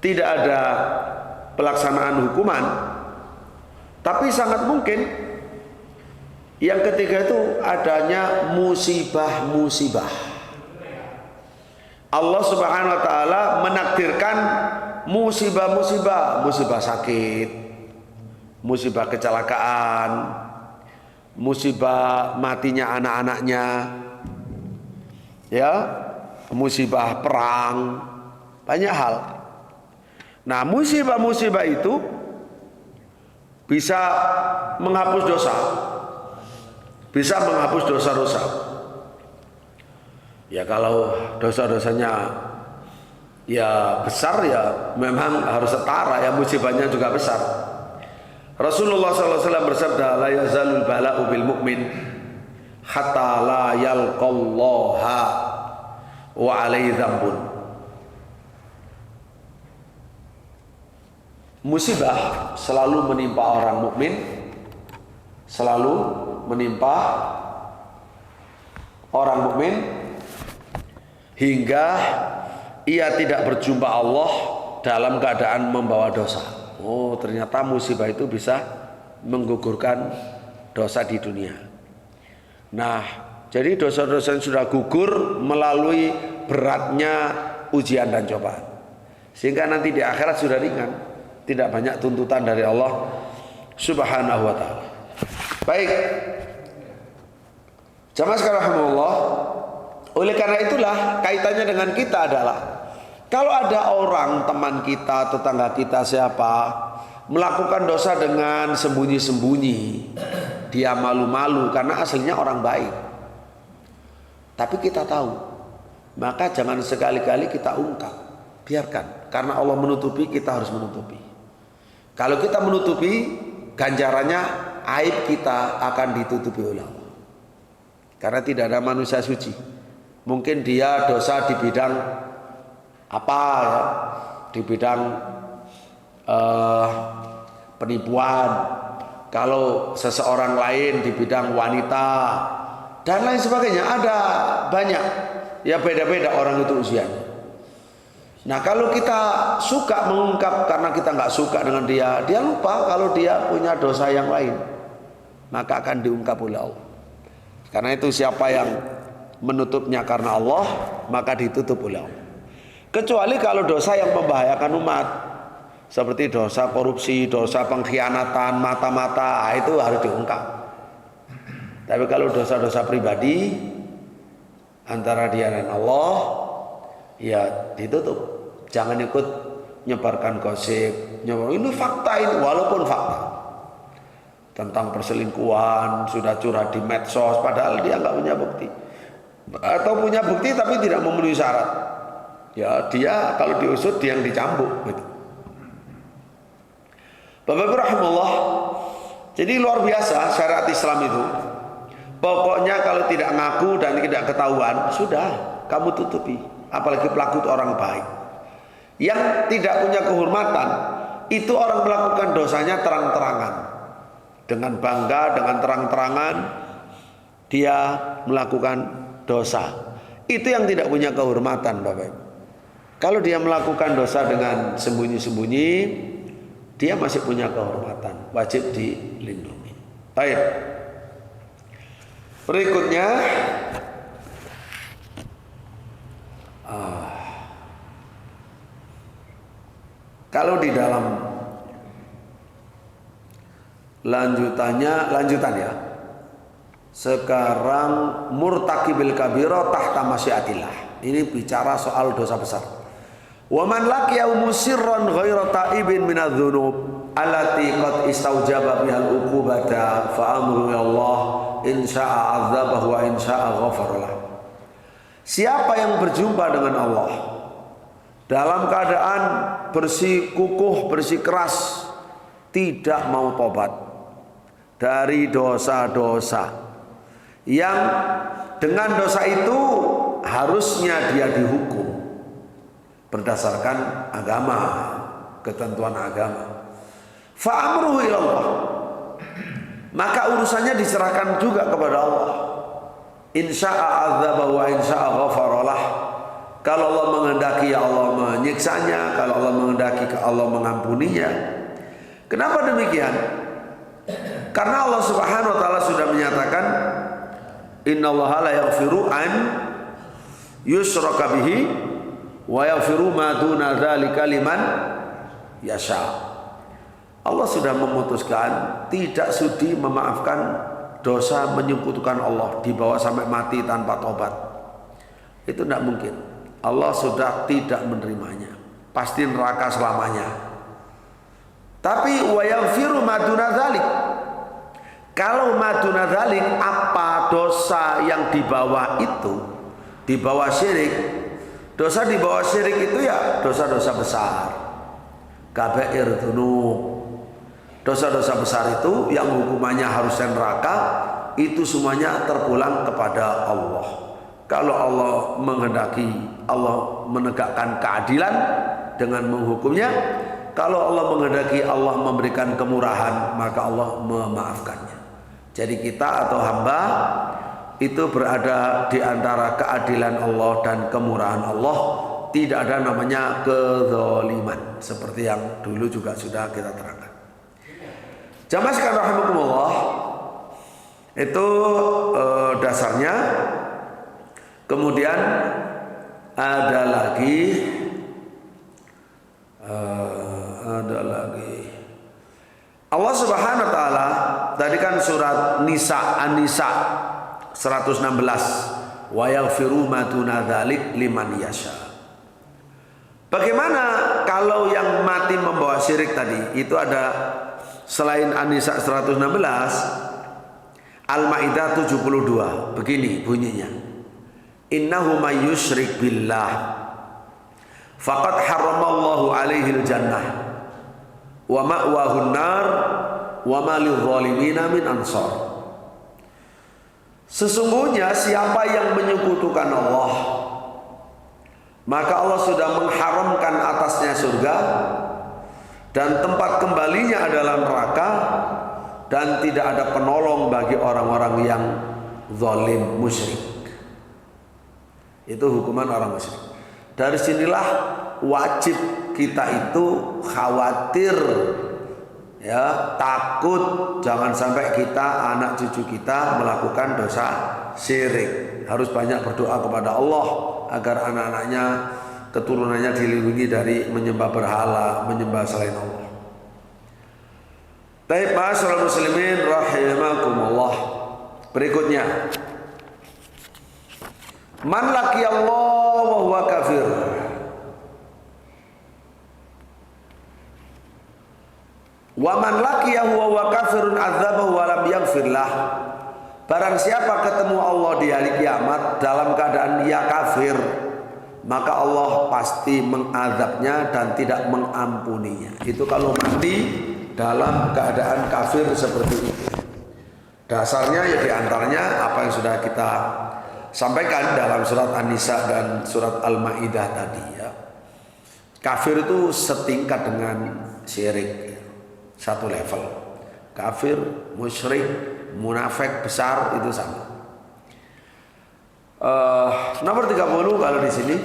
tidak ada pelaksanaan hukuman, tapi sangat mungkin yang ketiga itu adanya musibah. Allah Subhanahu wa taala menakdirkan musibah sakit, musibah kecelakaan, musibah matinya anak-anaknya, ya, musibah perang, banyak hal. Nah, musibah-musibah itu bisa menghapus dosa, bisa menghapus dosa-dosa. Ya kalau dosa-dosanya ya besar, ya memang harus setara, ya musibahnya juga besar. Rasulullah SAW bersabda, la yazalul bala'u bil mu'min hatta la yalqallaha wa alaihi dzambun. Musibah selalu menimpa orang mukmin, selalu menimpa orang mukmin hingga ia tidak berjumpa Allah dalam keadaan membawa dosa. Oh, ternyata musibah itu bisa menggugurkan dosa di dunia. Nah, jadi dosa-dosa yang sudah gugur melalui beratnya ujian dan cobaan, sehingga nanti di akhirat sudah ringan, tidak banyak tuntutan dari Allah Subhanahu wa ta'ala. Baik, jamaah sekalian rahimakumullah, oleh karena itulah kaitannya dengan kita adalah kalau ada orang, teman kita, tetangga kita, siapa melakukan dosa dengan sembunyi-sembunyi, dia malu-malu karena aslinya orang baik, tapi kita tahu, maka jangan sekali-kali kita ungkap, biarkan, karena Allah menutupi, kita harus menutupi. Kalau kita menutupi, ganjarannya aib kita akan ditutupi oleh Allah, karena tidak ada manusia suci. Mungkin dia dosa di bidang apa ya, di bidang penipuan, kalau seseorang lain di bidang wanita dan lain sebagainya, ada banyak ya, beda-beda orang itu usianya. Nah, kalau kita suka mengungkap karena kita nggak suka dengan dia, dia lupa kalau dia punya dosa yang lain, maka akan diungkap oleh Allah. Karena itu siapa yang menutupnya karena Allah, maka ditutup oleh Allah. Kecuali kalau dosa yang membahayakan umat, seperti dosa korupsi, dosa pengkhianatan, mata-mata, itu harus diungkap. Tapi kalau dosa-dosa pribadi antara dia dan Allah, ya ditutup. Jangan ikut nyebarkan gosip, ini fakta ini, walaupun fakta tentang perselingkuhan sudah curhat di medsos, padahal dia nggak punya bukti, atau punya bukti tapi tidak memenuhi syarat. Ya dia kalau diusut dia yang dicambuk gitu. Bapak-Ibu rahimahullah, jadi luar biasa syariat Islam itu. Pokoknya kalau tidak ngaku dan tidak ketahuan, sudah kamu tutupi. Apalagi pelaku itu orang baik yang tidak punya kehormatan, itu orang melakukan dosanya terang-terangan, dengan bangga, dengan terang-terangan dia melakukan dosa. Itu yang tidak punya kehormatan, Bapak Ibu. Kalau dia melakukan dosa dengan sembunyi-sembunyi, dia masih punya kehormatan, wajib dilindungi. Baik, berikutnya kalau di dalam lanjutan ya, sekarang murtakibil kabira tahta masyiatillah, ini bicara soal dosa besar. Wa man laqiya musirran ghaira taibin minadz-dzunub allati qad istaujaba bihal uqubata fa amru ya Allah in syaa'a 'adzabahu wa in syaa'a ghafara lah. Siapa yang berjumpa dengan Allah dalam keadaan bersikukuh, bersikeras, tidak mau tobat dari dosa-dosa yang dengan dosa itu harusnya dia dihukum berdasarkan agama, ketentuan agama. Fa'amruhu ilallah, maka urusannya diserahkan juga kepada Allah. Insya'a adzaba wa insya'a ghafaralah. Kalau Allah menghendaki, ya Allah menyiksanya. Kalau Allah menghendaki, Allah mengampuninya. Kenapa demikian? Karena Allah Subhanahu wa taala sudah menyatakan, innallaha la yaghfiru an yushraka bihi wa yaghfiru ma duna dzalika liman yasha. Allah sudah memutuskan tidak sudi memaafkan dosa menyekutukan Allah, dibawa sampai mati tanpa tobat. Itu tidak mungkin. Allah sudah tidak menerimanya. Pasti neraka selamanya. Tapi wa yaghfiru ma duna dzalik. Kalau maduna dzalik, apa dosa yang di bawah itu, di bawah syirik. Dosa di bawah syirik itu ya dosa-dosa besar. Kabair dzunub. Dosa-dosa besar itu yang hukumannya harusnya neraka, itu semuanya terpulang kepada Allah. Kalau Allah menghendaki, Allah menegakkan keadilan dengan menghukumnya. Kalau Allah menghendaki, Allah memberikan kemurahan, maka Allah memaafkannya. Jadi kita atau hamba itu berada di antara keadilan Allah dan kemurahan Allah. Tidak ada namanya kezaliman, seperti yang dulu juga sudah kita terangkan. Jamaah sekalian rahimakumullah, itu dasarnya. Kemudian ada lagi Allah Subhanahu wa taala, tadi kan surat Nisa, An-Nisa 116, wa yaghfiru ma duna dzalik liman yasha. Bagaimana kalau yang mati membawa syirik tadi? Itu ada selain An-Nisa 116, Al-Maidah 72. Begini bunyinya. Innahu may yusyrik billah faqad haramallahu alaihil jannah wa ma'wahun nar wa ma lidh-dhalimina min ansar. Sesungguhnya siapa yang menyekutukan Allah, maka Allah sudah mengharamkan atasnya surga dan tempat kembalinya adalah neraka, dan tidak ada penolong bagi orang-orang yang zalim musyrik. Itu hukuman orang musyrik. Dari sinilah wajib kita itu khawatir, ya, takut jangan sampai kita, anak cucu kita melakukan dosa syirik. Harus banyak berdoa kepada Allah agar anak-anaknya, keturunannya dilindungi dari menyembah berhala, menyembah selain Allah. Baik, ma'asyiral muslimin rahimakumullah. Berikutnya, man laqiyallahu wa huwa kafir. Wa man laqiyahu wa huwa kafirun adzabahu wa lam yaghfir lah. Barang siapa ketemu Allah di hari kiamat dalam keadaan dia kafir, maka Allah pasti mengazabnya dan tidak mengampuninya. Itu kalau mati dalam keadaan kafir seperti itu. Dasarnya ya diantaranya apa yang sudah kita sampaikan dalam surat An-Nisa dan surat Al-Maidah tadi, ya. Kafir itu setingkat dengan syirik, satu level. Kafir, musyrik, munafik besar itu sama. Nomor 30 kalau di sini,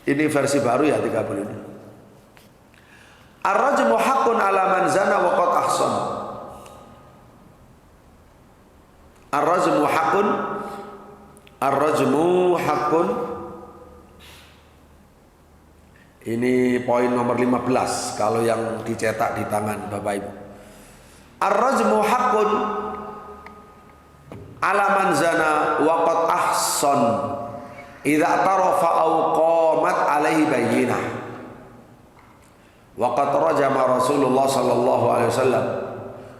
ini versi baru ya 30 ini. Ar-rajmu haqqun ala man zana wa qad ahsan. Ar-rajmu haqqun, ar-rajmu haqqun. Ini poin nomor 15 kalau yang dicetak di tangan Bapak Ibu. Ar-rajmu haqqun ala man zana wa qad ahsan idza tarafa aw qamat alaihi bayyinah. Wa qad rajama Rasulullah sallallahu alaihi wasallam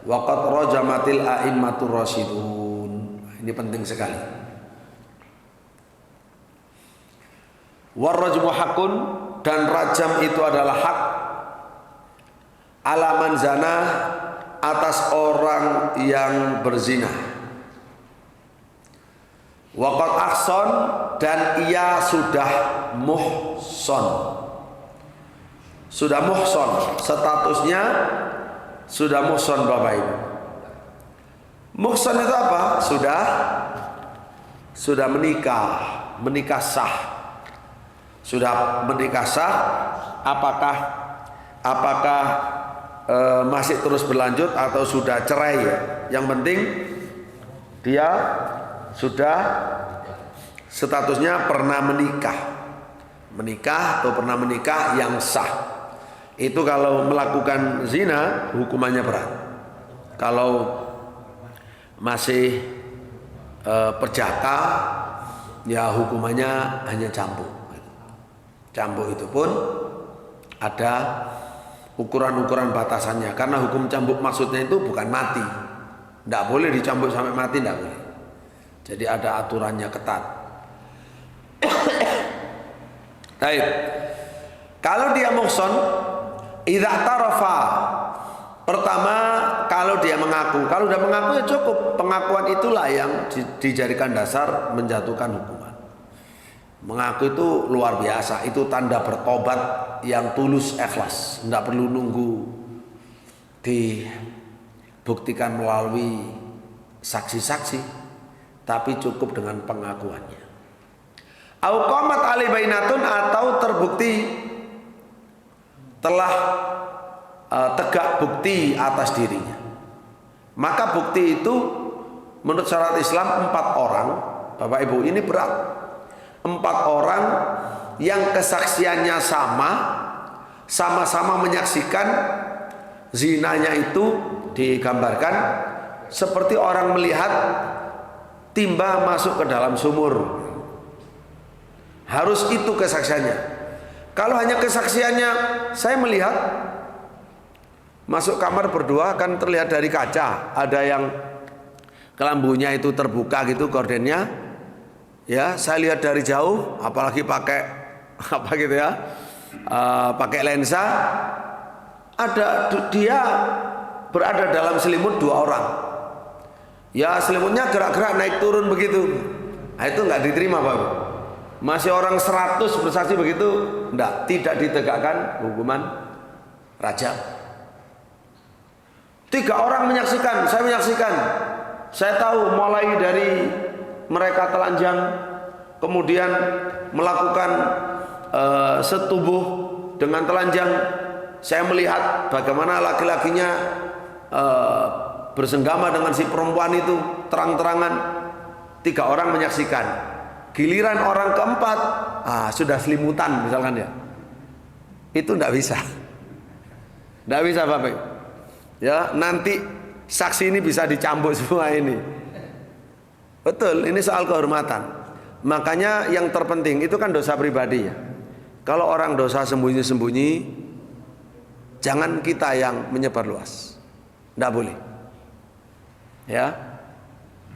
wa qad rajamatil a'immatur rasyidun. Ini penting sekali. War-rajmu haqqun, dan rajam itu adalah hak ala man zana, atas orang yang berzina. Waqad ahsan, dan ia sudah muhson. Sudah muhson, statusnya sudah muhson Bapak Ibu. Muhson itu apa? Sudah menikah, menikah sah. Sudah menikah sah, apakah masih terus berlanjut atau sudah cerai, ya. Yang penting dia sudah statusnya pernah menikah atau pernah menikah yang sah. Itu kalau melakukan zina hukumannya berat. Kalau masih perjaka ya hukumannya hanya cambuk. Cambuk itu pun ada ukuran-ukuran batasannya, karena hukum cambuk maksudnya itu bukan mati. Tidak boleh dicambuk sampai mati, tidak boleh. Jadi ada aturannya ketat. Baik. Kalau dia muhson, idza tarafa, pertama kalau dia mengaku. Kalau sudah mengaku ya cukup. Pengakuan itulah yang dijadikan dasar menjatuhkan hukuman. Mengaku itu luar biasa. Itu tanda bertobat yang tulus, ikhlas. Tidak perlu nunggu dibuktikan melalui saksi-saksi, tapi cukup dengan pengakuannya. Au qamat alai bainatun, atau terbukti telah tegak bukti atas dirinya. Maka bukti itu menurut syariat Islam 4 orang. Bapak Ibu, ini berat. 4 orang yang kesaksiannya sama-sama menyaksikan zinanya. Itu digambarkan seperti orang melihat timba masuk ke dalam sumur. Harus itu kesaksiannya. Kalau hanya kesaksiannya, saya melihat masuk kamar berdua kan terlihat dari kaca, ada yang kelambunya itu terbuka gitu, gordennya. Ya, saya lihat dari jauh, apalagi pakai apa gitu ya, pakai lensa. Ada dia berada dalam selimut 2 orang. Ya, selimutnya gerak-gerak naik turun begitu. Nah, itu nggak diterima, Pak. Masih orang 100 bersaksi begitu, tidak ditegakkan hukuman rajam. 3 orang menyaksikan, saya menyaksikan. Saya tahu mulai dari mereka telanjang, kemudian melakukan setubuh dengan telanjang. Saya melihat bagaimana laki-lakinya bersenggama dengan si perempuan itu terang-terangan. 3 orang menyaksikan. Giliran orang keempat, sudah selimutan misalkan ya, itu tidak bisa, tidak bisa Bapak. Ya, nanti saksi ini bisa dicambuk semua ini. Betul, ini soal kehormatan. Makanya yang terpenting itu kan dosa pribadi ya. Kalau orang dosa sembunyi-sembunyi, jangan kita yang menyebar luas, tidak boleh. Ya,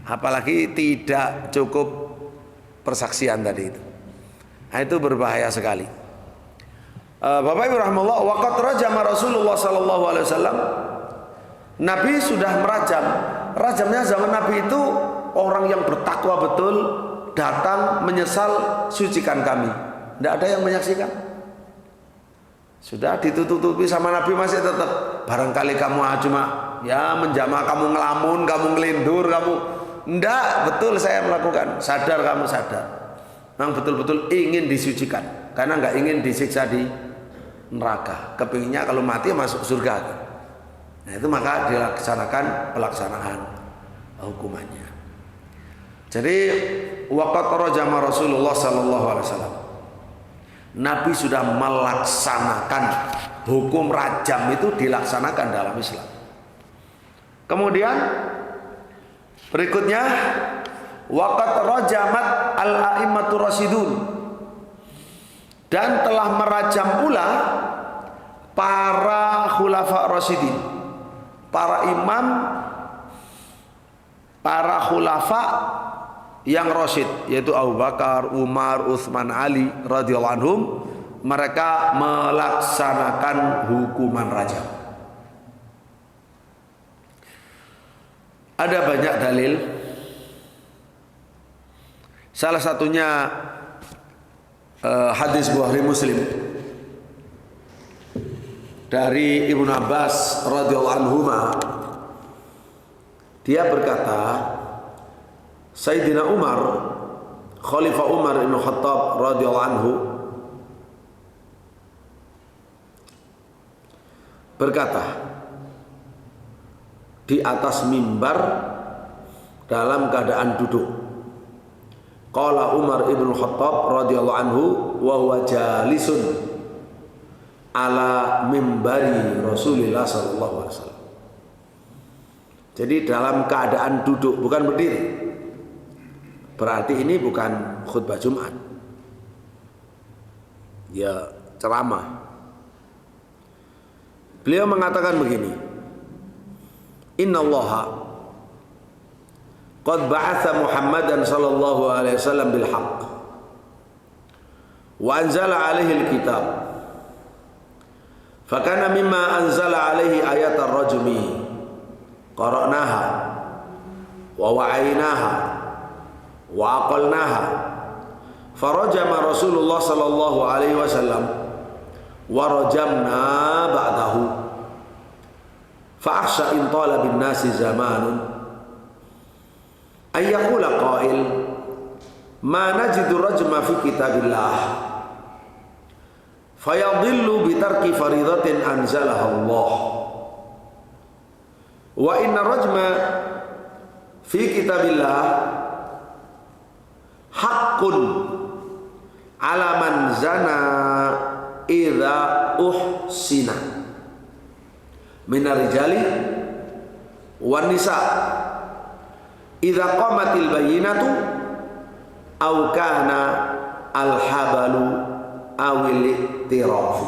apalagi tidak cukup persaksian tadi itu. Nah, itu berbahaya sekali. Bapak Ibu rahimahullah, waqat rajama Rasulullah sallallahu alaihi wasallam. Nabi sudah merajam. Rajamnya zaman Nabi itu orang yang bertakwa betul datang menyesal, sucikan kami. Tidak ada yang menyaksikan. Sudah ditutup-tutupi sama Nabi, masih tetap barangkali kamu cuma ya menjamah, kamu ngelamun, kamu ngelindur, kamu enggak, betul saya melakukan. Sadar, kamu sadar. Memang betul-betul ingin disucikan, karena enggak ingin disiksa di neraka. Kepinginnya kalau mati masuk surga. Nah, itu maka dilaksanakan pelaksanaan hukumannya. Jadi waqat rajama Rasulullah sallallahu alaihi wasallam. Nabi sudah melaksanakan hukum rajam, itu dilaksanakan dalam Islam. Kemudian berikutnya waqat rajamat al-a'immatu rasyidun, dan telah merajam pula para khulafa rasyidin, para imam, para khulafa yang rasyid, yaitu Abu Bakar, Umar, Utsman, Ali radhiyallahu anhum. Mereka melaksanakan hukuman rajam. Ada banyak dalil. Salah satunya hadis Bukhari Muslim dari Ibnu Abbas radhiyallahu anhuma. Dia berkata, Sayyidina Umar, Khalifah Umar bin Khattab radhiyallahu anhu berkata di atas mimbar dalam keadaan duduk. Qala Umar ibn Khattab radhiyallahu anhu wa huwa jalisun ala mimbari Rasulillah sallallahu alaihi wasallam. Jadi dalam keadaan duduk, bukan berdiri. Berarti ini bukan khutbah Jumat. Ya ceramah. Beliau mengatakan begini. Innallaha qad ba'atha Muhammadan sallallahu alaihi wasallam bil haqq wa anzala alaihi al-kitab. Fakana mimma anzala alaihi ayat ar-rajmi qara'naha wa wa'aynaha wa aqalnaha farajama Rasulullah sallallahu alaihi wasallam wa rajamna ba'dahu fa akhsha in tala bin nasi zamanun ay yaqula qail ma najidu rajma fi kitabillah fayadillu bi tarki faridatin anzalaha Allah wa inna rajma fi kitabillah haqqun ala man zana idza uhsina minar rijali wan nisa idza qamatil bayyinatu aw kana al habalu awil ittirafu.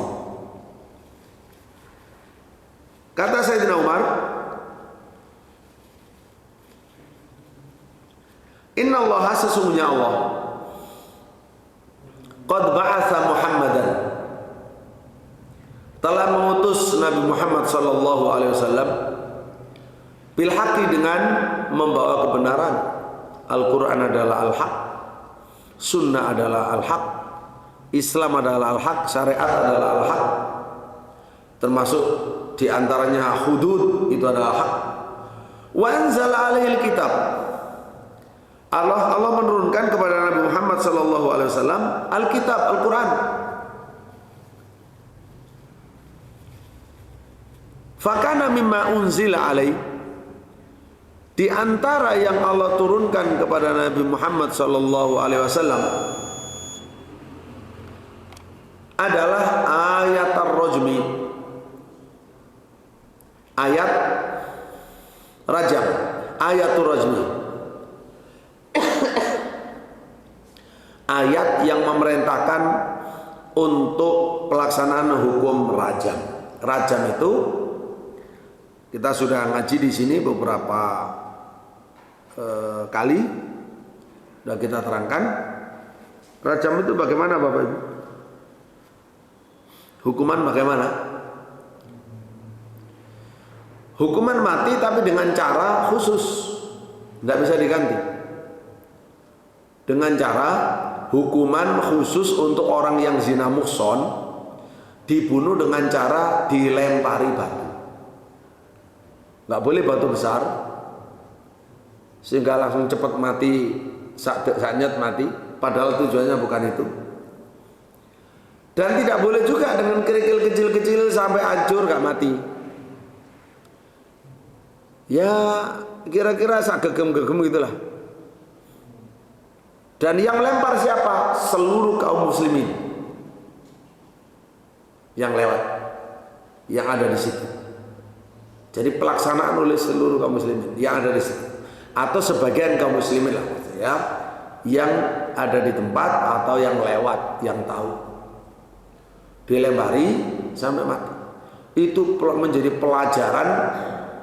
Kata Sayyidina Umar, inna Allah, sesungguhnya Allah, qad ba'atha Muhammadan, telah mengutus Nabi Muhammad sallallahu alaihi wasallam bil haqqi, dengan membawa kebenaran. Al-Quran adalah al-haq, sunnah adalah al-haq, Islam adalah al-haq, syariat adalah al-haq, termasuk diantaranya hudud itu adalah hak. Wa anzala alaihil kitab, Allah menurunkan kepada Nabi Muhammad sallallahu alaihi wasallam al-kitab, Al-Quran. Fakana mimma unzila alaih, di antara yang Allah turunkan kepada Nabi Muhammad sallallahu alaihi wasallam adalah ayat ar-rajmi, ayat rajam, ayatul rajmi, ayat yang memerintahkan untuk pelaksanaan hukum rajam. Rajam itu kita sudah ngaji di sini beberapa kali, sudah kita terangkan. Rajam itu bagaimana Bapak Ibu? Hukuman bagaimana? Hukuman mati tapi dengan cara khusus, tidak bisa diganti. Dengan cara hukuman khusus untuk orang yang zina muhson, dibunuh dengan cara dilempari batu. Nggak boleh batu besar sehingga langsung cepat mati, saatnya mati, padahal tujuannya bukan itu. Dan tidak boleh juga dengan kerikil kecil-kecil sampai hancur gak mati. Ya kira-kira sak gegem-gegem gitulah. Dan yang lempar siapa? Seluruh kaum muslimin yang lewat, yang ada di situ. Jadi pelaksanaan oleh seluruh kaum muslimin yang ada di situ, atau sebagian kaum muslimin lah, ya, yang ada di tempat atau yang lewat, yang tahu, dilempari sampai mati. Itu menjadi pelajaran.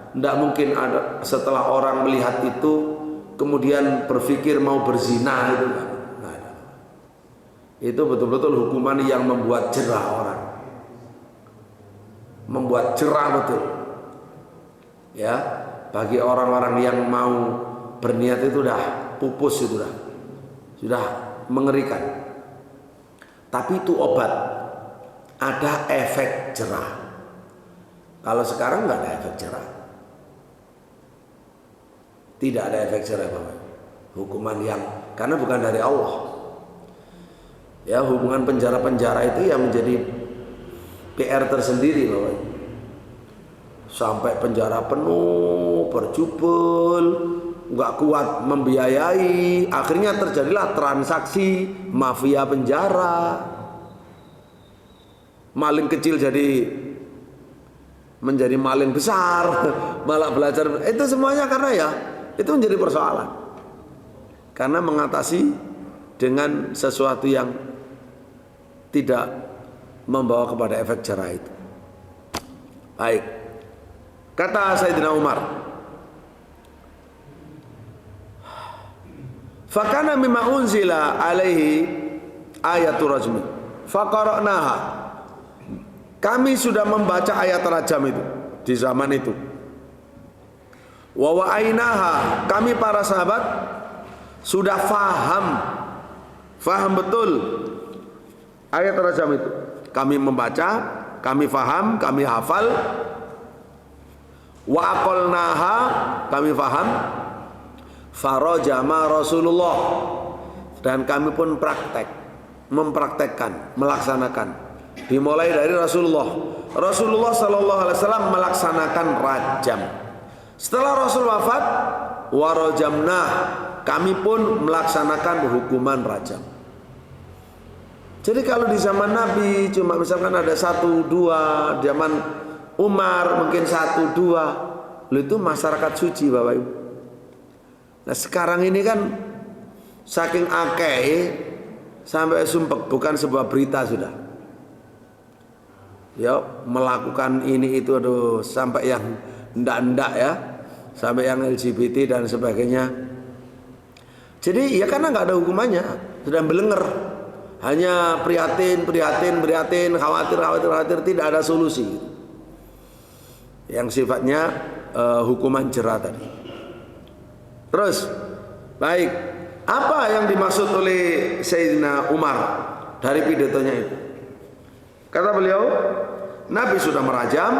Tidak mungkin ada setelah orang melihat itu kemudian berpikir mau berzina, itu nggak ada. Itu betul-betul hukuman yang membuat jerah orang, membuat jerah betul. Ya, bagi orang-orang yang mau berniat itu dah pupus, itu sudah mengerikan. Tapi itu obat, ada efek jerah. Kalau sekarang nggak ada efek jerah, tidak ada efek jerah Bapak. Hukuman yang karena bukan dari Allah. Ya, hubungan penjara-penjara itu yang menjadi PR tersendiri Bapak. Sampai penjara penuh, berjubel, nggak kuat membiayai, akhirnya terjadilah transaksi mafia penjara. Maling kecil menjadi maling besar, malah belajar. Itu semuanya karena ya itu menjadi persoalan. karena mengatasi dengan sesuatu yang tidak membawa kepada efek jerah itu. Baik, kata Sayyidina Umar, fakana mimma unzila alaihi ayatul rajmi faqara'naha. Kami sudah membaca ayat rajam itu di zaman itu. Wa wa'ainaha, kami para sahabat sudah faham betul ayat rajam itu. Kami membaca, kami faham, kami hafal. Wa aqalnaha, kami faham. Farajama Rasulullah, dan kami pun mempraktekkan, melaksanakan. Dimulai dari Rasulullah Sallallahu Alaihi Wasallam melaksanakan rajam. Setelah Rasul wafat, warajamnah, kami pun melaksanakan hukuman rajam. Jadi kalau di zaman Nabi cuma misalkan ada 1, 2, zaman Umar mungkin 1, 2, itu masyarakat suci Bapak Ibu. Nah sekarang ini kan saking akeh sampai sumpek, bukan sebuah berita sudah. Ya melakukan ini itu, aduh, sampai yang ndak ya, sampai yang LGBT dan sebagainya. Jadi ya karena nggak ada hukumannya, sudah belenger, hanya prihatin, khawatir, tidak ada solusi. Yang sifatnya hukuman jerah tadi. Terus, baik, apa yang dimaksud oleh Sayyidina Umar dari pidatonya itu? Kata beliau, Nabi sudah merajam,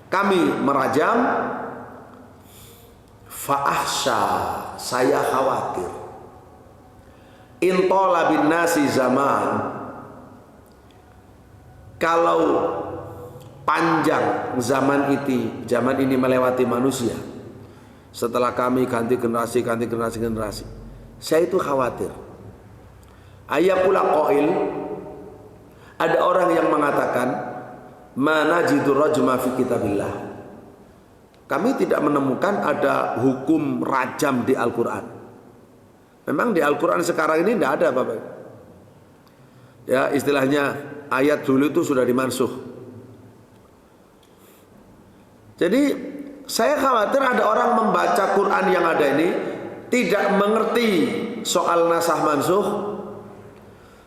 kami merajam, fa'ahsya, saya khawatir, intola bin nasi zaman, kalau panjang zaman ini melewati manusia, setelah kami ganti generasi, saya itu khawatir. Ayakula qail, ada orang yang mengatakan, manajidur rajma fi kitabillah, kami tidak menemukan ada hukum rajam di Al-Quran. Memang di Al-Quran sekarang ini tidak ada Bapak. Ya istilahnya ayat dulu itu sudah dimansuh. Jadi saya khawatir ada orang membaca Quran yang ada ini tidak mengerti soal nasah mansuh,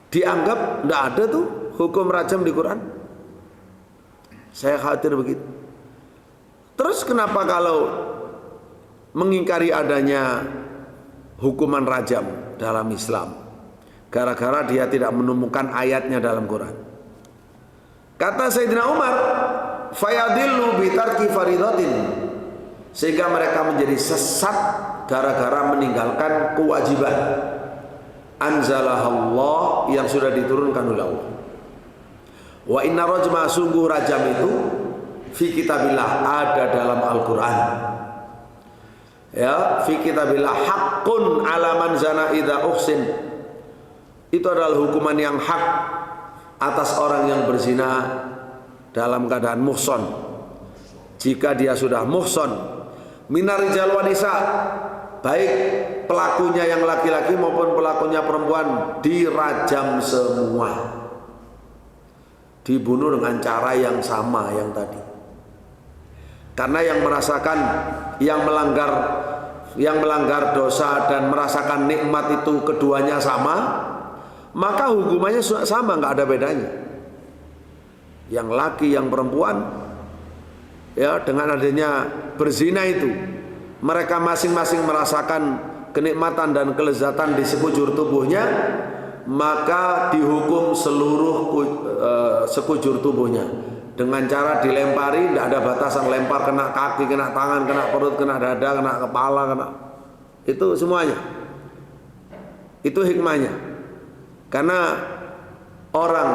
dianggap tidak ada tuh hukum rajam di Quran. Saya khawatir begitu. Terus kenapa kalau mengingkari adanya hukuman rajam dalam Islam? Gara-gara dia tidak menemukan ayatnya dalam Quran. Kata Sayyidina Umar, fayadillu bitarki faridatin, sehingga mereka menjadi sesat gara-gara meninggalkan kewajiban anzalahallah yang sudah diturunkan oleh Allah. Wa inna rajma, sungguh rajam itu fi kitabillah, ada dalam Al-Quran. Ya, fi kitabillah haqqun ala man zana idza uhsin, itu adalah hukuman yang hak atas orang yang berzina dalam keadaan muhson. Jika dia sudah muhson, minar rijal wa nisa, baik pelakunya yang laki-laki maupun pelakunya perempuan, dirajam semua, dibunuh dengan cara yang sama yang tadi. Karena yang merasakan, yang melanggar dosa dan merasakan nikmat itu keduanya sama, maka hukumannya sama, nggak ada bedanya. Yang laki, yang perempuan, ya dengan adanya berzina itu, mereka masing-masing merasakan kenikmatan dan kelezatan di sekujur tubuhnya, maka dihukum seluruh sekujur tubuhnya dengan cara dilempari, tidak ada batasan, lempar kena kaki, kena tangan, kena perut, kena dada, kena kepala, kena itu semuanya. Itu hikmahnya. Karena orang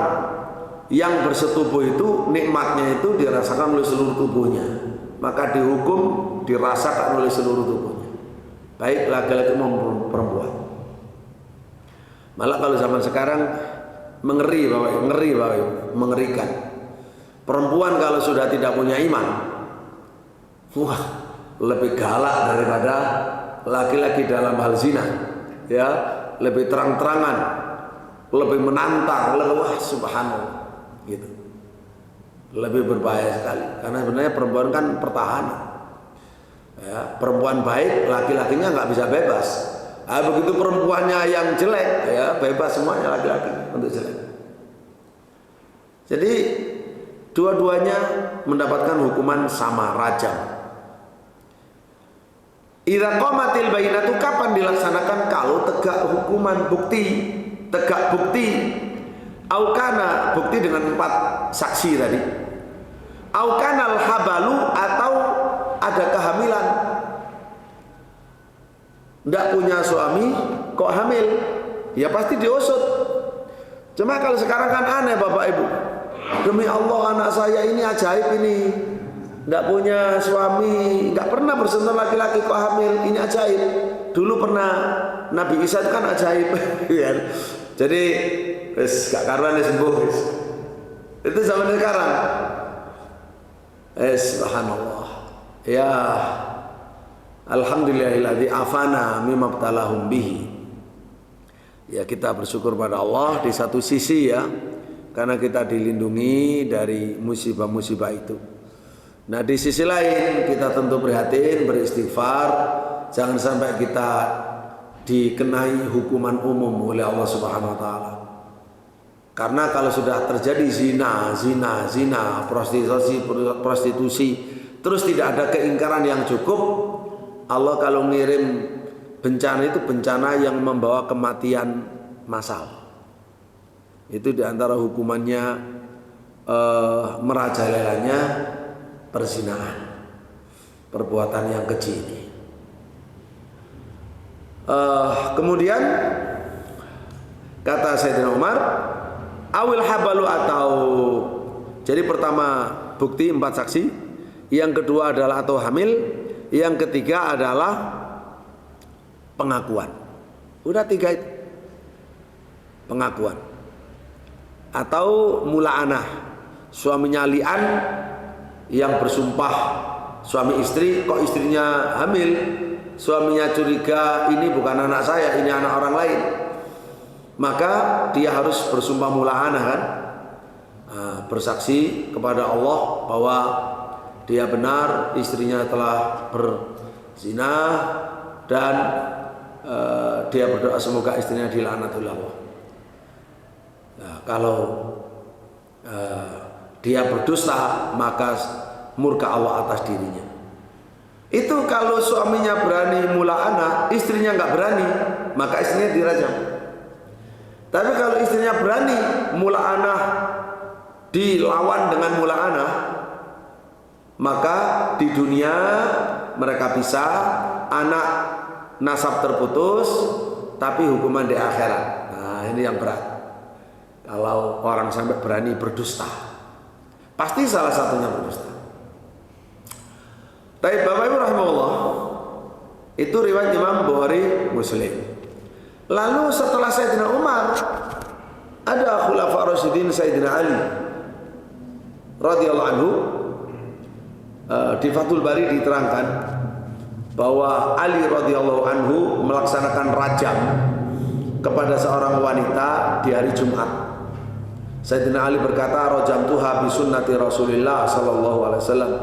yang bersetubuh itu nikmatnya itu dirasakan oleh seluruh tubuhnya, maka dihukum dirasakan oleh seluruh tubuhnya, baik laki-laki maupun perempuan. Malah kalau zaman sekarang mengerikan. Perempuan kalau sudah tidak punya iman, wah, lebih galak daripada laki-laki dalam hal zina. ya, lebih terang-terangan, lebih menantang, wah subhanallah gitu. Lebih berbahaya sekali karena sebenarnya perempuan kan pertahanan. Ya, perempuan baik, laki-lakinya nggak bisa bebas. Begitu perempuannya yang jelek, ya bebas semuanya laki-laki untuk jelek. Jadi dua-duanya mendapatkan hukuman sama, rajam. Idza qamatil bainatu, kapan dilaksanakan? Kalau tegak hukuman bukti, tegak bukti. Aukana, bukti dengan 4 saksi tadi. Aukanal habalu, atau ada kehamilan. Tidak punya suami kok hamil, ya pasti diusut. Cuma kalau sekarang kan aneh Bapak Ibu. Demi Allah anak saya ini ajaib ini, tidak punya suami, nggak pernah bersentuhan laki-laki kok hamil, ini ajaib. Dulu pernah Nabi Isa itu kan ajaib. Jadi gak karuan sembuh. Itu zaman sekarang. Subhanallah. Ya, alhamdulillahilladzi afana mimma btalahum bihi. Ya, kita bersyukur pada Allah di satu sisi ya, karena kita dilindungi dari musibah-musibah itu. Nah, di sisi lain kita tentu prihatin, beristighfar, jangan sampai kita dikenai hukuman umum oleh Allah Subhanahu wa taala. Karena kalau sudah terjadi zina, prostitusi, terus tidak ada keingkaran yang cukup, Allah kalau ngirim bencana itu bencana yang membawa kematian massal. Itu diantara hukumannya merajalelanya perzinahan, perbuatan yang keji ini. Kemudian kata Sayyidina Umar, awil habalu, atau jadi pertama bukti 4 saksi, yang kedua adalah atau hamil, yang ketiga adalah pengakuan. Udah 3 itu. Pengakuan. Atau mula'anah, suaminya li'an yang bersumpah suami istri, kok istrinya hamil, suaminya curiga ini bukan anak saya, ini anak orang lain, maka dia harus bersumpah mula'anah kan, bersaksi kepada Allah bahwa dia benar istrinya telah berzina, dan dia berdoa semoga istrinya dilaknat oleh Allah. Nah, kalau dia berdusta, maka murka Allah atas dirinya. Itu kalau suaminya berani mula'anah, istrinya nggak berani, maka istrinya dirajam. Tapi kalau istrinya berani mula'anah, dilawan dengan mula'anah, maka di dunia mereka bisa, anak nasab terputus, tapi hukuman di akhirat. Nah, ini yang berat. Kalau orang sampai berani berdusta, pasti salah satunya berdusta. Tapi Bapak Ibu rahimahullah, itu riwayat Imam Bukhari Muslim. Lalu setelah Sayyidina Umar, ada Khulafa Rasyidin Sayyidina Ali radhiyallahu anhu. Di Fathul Bari diterangkan bahwa Ali radhiyallahu anhu melaksanakan rajam kepada seorang wanita di hari Jumat. Sayyidina Ali berkata, rajamtuha bi sunnati Rasulillah sallallahu alaihi wasallam.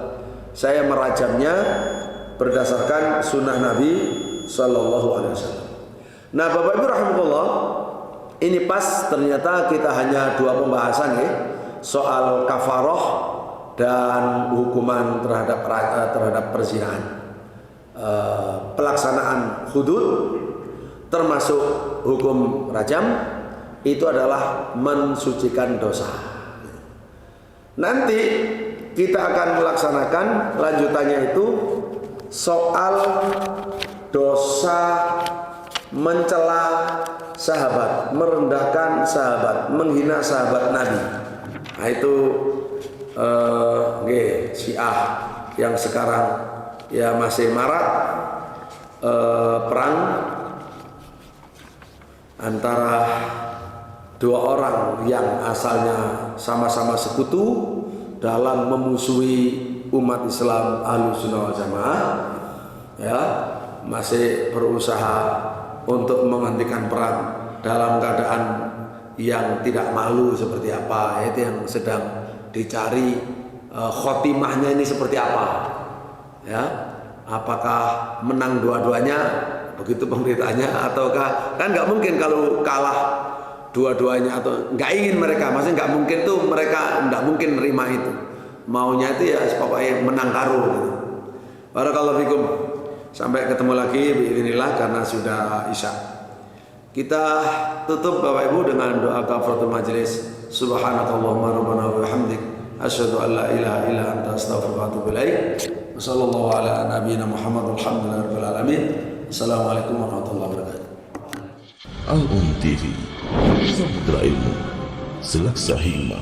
Saya merajamnya berdasarkan sunnah Nabi sallallahu alaihi wasallam. Nah, Bapak Ibu rahimahullah, ini pas ternyata kita hanya 2 pembahasan ya, soal kafaroh dan hukuman terhadap perzinahan. Pelaksanaan hudud termasuk hukum rajam itu adalah mensucikan dosa. Nanti kita akan melaksanakan lanjutannya itu soal dosa mencela sahabat, merendahkan sahabat, menghina sahabat Nabi. Nah, itu Syiah yang sekarang ya masih marak, perang antara 2 orang yang asalnya sama-sama sekutu dalam memusuhi umat Islam Ahlussunnah wal Jamaah, ya masih berusaha untuk menghentikan perang dalam keadaan yang tidak malu seperti apa, itu yang sedang dicari. Khotimahnya ini seperti apa, ya? Apakah menang dua-duanya begitu pemberitaannya, ataukah kan nggak mungkin kalau kalah dua-duanya, atau nggak ingin mereka, maksudnya nggak mungkin tuh, mereka nggak mungkin nerima itu, maunya itu ya pokoknya menang taruh gitu. Barakallahu fikum. Sampai ketemu lagi biidznillah karena sudah isya. Kita tutup Bapak Ibu dengan doa kafaratul majelis. Subhanakallahumma rabbana wa bihamdik asyhadu an la ilaha illa anta astaghfiruka wa atubu ilaik. Wassallallahu ala nabiyyina Muhammad walhamdulillahi rabbil alamin. Assalamualaikum warahmatullahi wabarakatuh. Al-Um TV, Samudra Ilmu, Selaksa Hikmah.